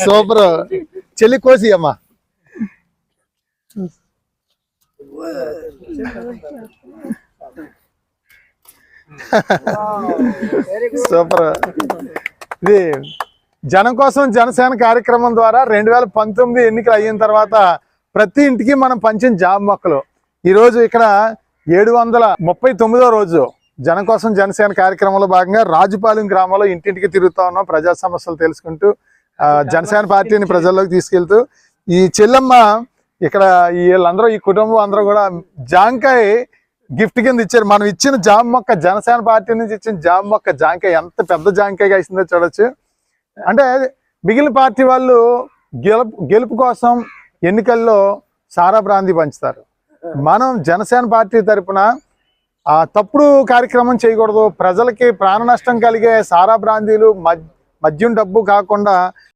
Super. చెల్లి కోసి అమ్మా. సూపర్. ఇది జనం కోసం జనసేన కార్యక్రమం ద్వారా 2019 ఎన్నికలు అయిన తర్వాత ప్రతి ఇంటికి మనం పంచిన జాబ్ మొక్కలు ఈరోజు ఇక్కడ 739వ రోజు జనం కోసం జనసేన కార్యక్రమంలో భాగంగా రాజుపాలెం గ్రామంలో ఇంటింటికి తిరుగుతా ఉన్నాం. ప్రజా సమస్యలు తెలుసుకుంటూ జనసేన పార్టీని ప్రజల్లోకి తీసుకెళ్తూ ఈ చెల్లమ్మ ఇక్కడ వీళ్ళందరూ ఈ కుటుంబం అందరూ కూడా జాంకాయ గిఫ్ట్ కింద ఇచ్చారు. మనం ఇచ్చిన జామ మొక్క జనసేన పార్టీ నుంచి ఇచ్చిన జామ మొక్క జాంకాయ ఎంత పెద్ద జాంకాయగా ఇస్తుందో చూడొచ్చు. అంటే మిగిలిన పార్టీ వాళ్ళు గెలుపు కోసం ఎన్నికల్లో సారా బ్రాందీ పంచుతారు. మనం జనసేన పార్టీ తరఫున తప్పుడు కార్యక్రమం చేయకూడదు. ప్రజలకి ప్రాణ నష్టం కలిగే సారా బ్రాందీలు మద్యం డబ్బు కాకుండా